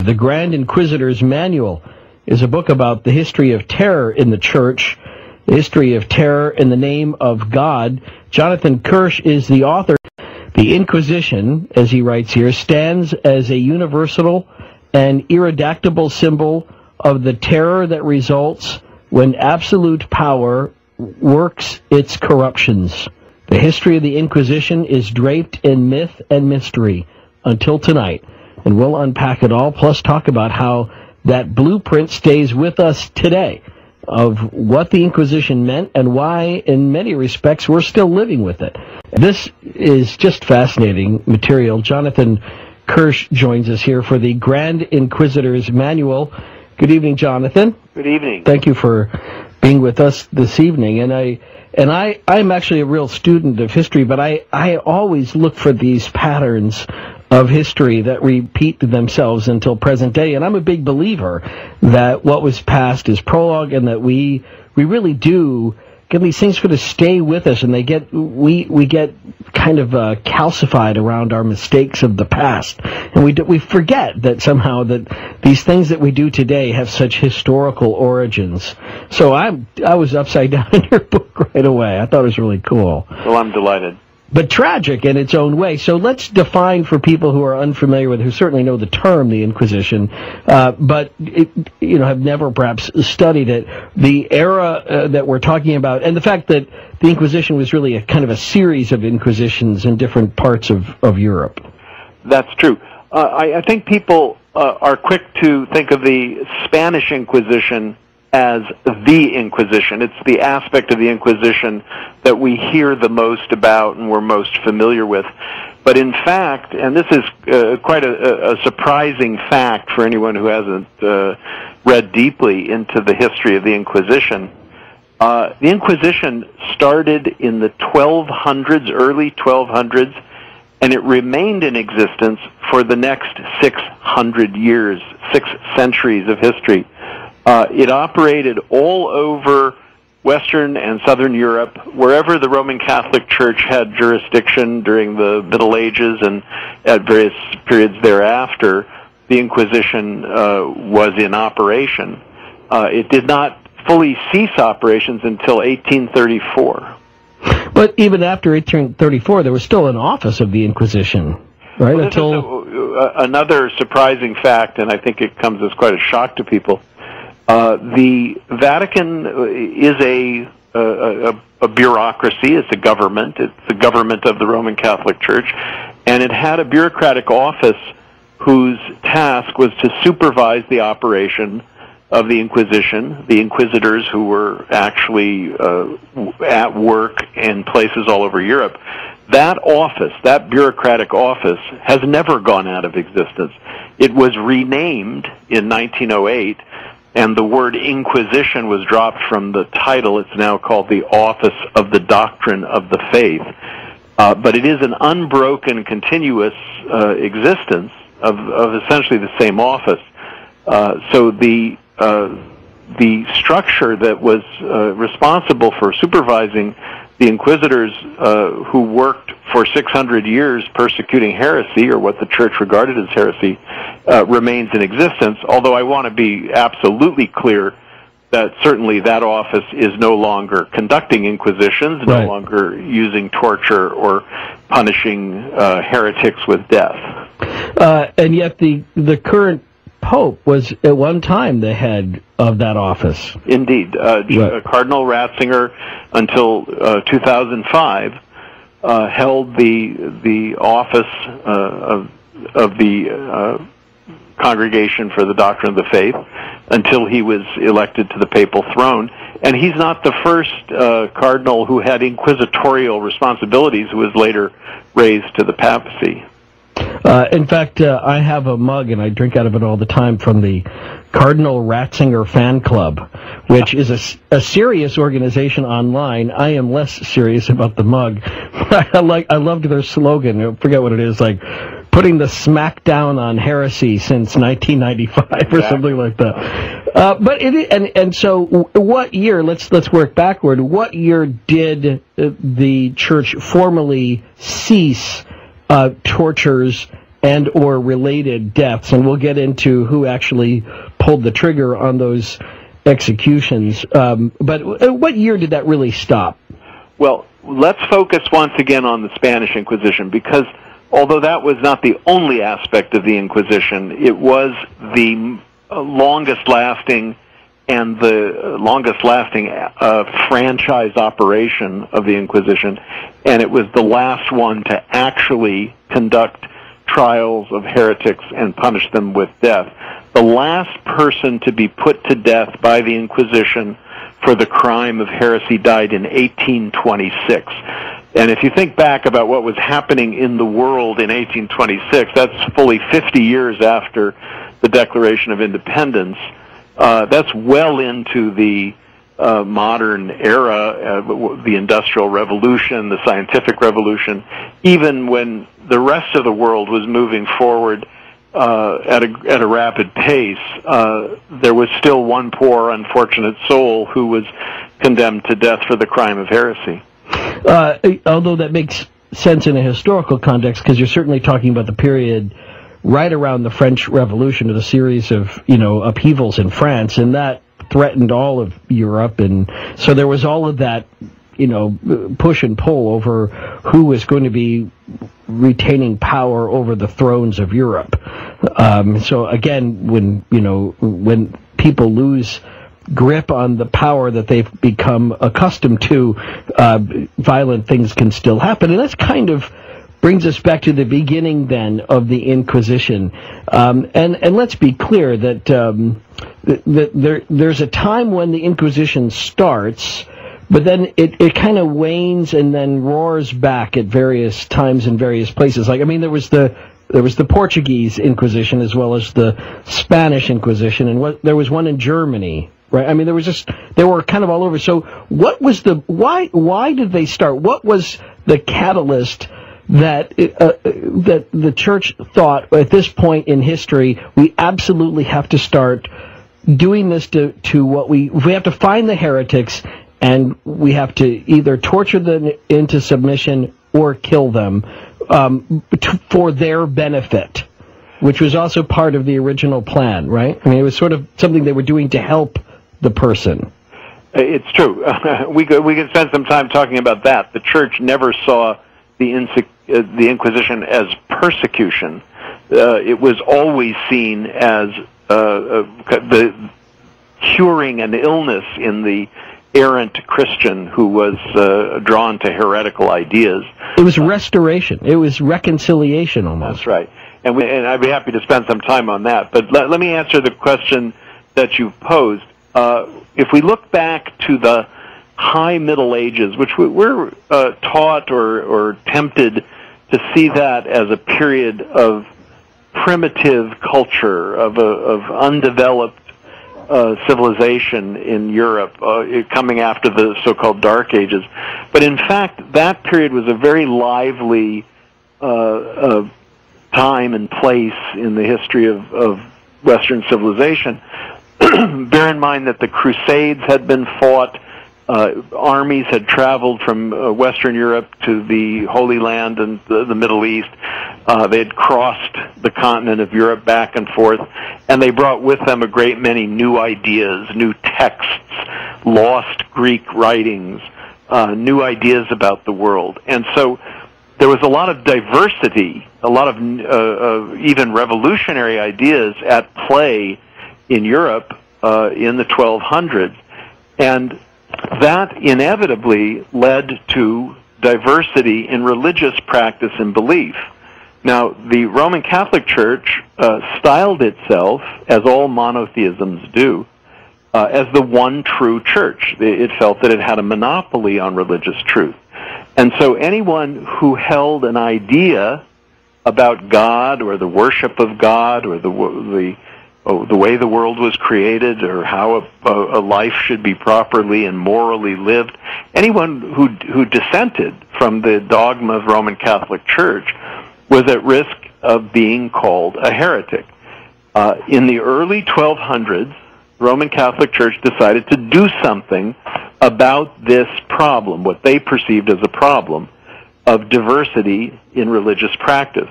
The Grand Inquisitor's Manual is a book about the history of terror in the Church, the history of terror in the name of God. Jonathan Kirsch is the author. The Inquisition, as he writes here, stands as a universal and ineradicable symbol of the terror that results when absolute power works its corruptions. The history of the Inquisition is draped in myth and mystery until tonight, and we'll unpack it all, plus talk about how that blueprint stays with us today of what the Inquisition meant and why, in many respects, we're still living with it. This is just fascinating material. Jonathan Kirsch joins us here for the Grand Inquisitor's Manual. Good evening, Jonathan. Good evening. Thank you for being with us this evening. And I'm actually a real student of history, but I always look for these patterns of history that repeat themselves until present day. And I'm a big believer that what was past is prologue, and that we really do get these things sort of stay with us, and we get kind of calcified around our mistakes of the past, and we forget that somehow that these things that we do today have such historical origins. So I was upside down in your book right away. I thought it was really cool. Well, I'm delighted. But tragic in its own way. So let's define for people who are unfamiliar with it, who certainly know the term, the Inquisition, but have never perhaps studied it, the era that we're talking about, and the fact that the Inquisition was really a kind of a series of inquisitions in different parts of Europe. That's true. I think people are quick to think of the Spanish Inquisition as the Inquisition. It's the aspect of the Inquisition that we hear the most about and we're most familiar with. But in fact, and this is quite a surprising fact for anyone who hasn't read deeply into the history of the Inquisition, the Inquisition started in the 1200s, early 1200s, and it remained in existence for the next 600 years, 6 centuries of history. It operated all over Western and Southern Europe, wherever the Roman Catholic Church had jurisdiction during the Middle Ages and at various periods thereafter. The Inquisition was in operation. It did not fully cease operations until 1834. But even after 1834, there was still an office of the Inquisition, right? Well, another surprising fact, and I think it comes as quite a shock to people. The Vatican is a bureaucracy. It's a government. It's the government of the Roman Catholic Church, and it had a bureaucratic office whose task was to supervise the operation of the Inquisition, the Inquisitors who were actually at work in places all over Europe. That office, that bureaucratic office, has never gone out of existence. It was renamed in 1908, and the word Inquisition was dropped from the title. It's now called the Office of the Doctrine of the Faith. But it is an unbroken, continuous existence of essentially the same office. So the structure that was responsible for supervising the Inquisitors who worked for 600 years persecuting heresy, or what the Church regarded as heresy, remains in existence, although I want to be absolutely clear that certainly that office is no longer conducting inquisitions, right, no longer using torture or punishing heretics with death. And yet the current Pope was at one time the head of that office. Indeed. Right. Cardinal Ratzinger, until 2005, held the office of the Congregation for the Doctrine of the Faith until he was elected to the papal throne. And he's not the first cardinal who had inquisitorial responsibilities who was later raised to the papacy. In fact, I have a mug, and I drink out of it all the time, from the Cardinal Ratzinger Fan Club, which is a serious organization online. I am less serious about the mug. I loved their slogan. I forget what it is, like putting the smack down on heresy since 1995 or something like that. But so what year? Let's work backward. What year did the church formally cease tortures and or related deaths, and we'll get into who actually pulled the trigger on those executions. But what year did that really stop? Well, let's focus once again on the Spanish Inquisition, because although that was not the only aspect of the Inquisition, it was the longest-lasting and the longest-lasting franchise operation of the Inquisition, and it was the last one to actually conduct trials of heretics and punish them with death. The last person to be put to death by the Inquisition for the crime of heresy died in 1826. And if you think back about what was happening in the world in 1826, that's fully 50 years after the Declaration of Independence. That's well into the modern era, the Industrial Revolution, the Scientific Revolution, even when the rest of the world was moving forward at a rapid pace. There was still one poor, unfortunate soul who was condemned to death for the crime of heresy. Although that makes sense in a historical context, because you're certainly talking about the period right around the French Revolution, or the series of upheavals in France, and that threatened all of Europe, and so there was all of that push and pull over who was going to be retaining power over the thrones of Europe. So again, when people lose grip on the power that they've become accustomed to, violent things can still happen, and that's kind of brings us back to the beginning then of the Inquisition. And let's be clear that there's a time when the Inquisition starts, but then it kind of wanes and then roars back at various times in various places. Like, I mean, there was the Portuguese Inquisition as well as the Spanish Inquisition, and there was one in Germany, right? I mean, they were kind of all over. So what was why did they start? What was the catalyst that the church thought at this point in history, we absolutely have to start doing this to what we have to find the heretics, and we have to either torture them into submission or kill them for their benefit, which was also part of the original plan, right? I mean, it was sort of something they were doing to help the person. It's true. We could spend some time talking about that. The church never saw the Inquisition as persecution. It was always seen as the curing an illness in the errant Christian who was drawn to heretical ideas. It was restoration. It was reconciliation almost. That's right. And I'd be happy to spend some time on that. But let me answer the question that you posed. If we look back to the High Middle Ages, which we're taught or tempted to see that as a period of primitive culture, of undeveloped civilization in Europe, coming after the so-called Dark Ages. But in fact, that period was a very lively time and place in the history of Western civilization. Bear in mind that the Crusades had been fought. Armies had traveled from Western Europe to the Holy Land and the Middle East. They had crossed the continent of Europe back and forth, and they brought with them a great many new ideas, new texts, lost Greek writings, new ideas about the world. And so there was a lot of diversity, a lot of even revolutionary ideas at play in Europe in the 1200s. And that inevitably led to diversity in religious practice and belief. Now, the Roman Catholic Church styled itself, as all monotheisms do, as the one true church. It felt that it had a monopoly on religious truth. And so anyone who held an idea about God or the worship of God or the way the world was created or how a life should be properly and morally lived, anyone who dissented from the dogma of Roman Catholic Church was at risk of being called a heretic. In the early 1200s, the Roman Catholic Church decided to do something about this problem, what they perceived as a problem of diversity in religious practice.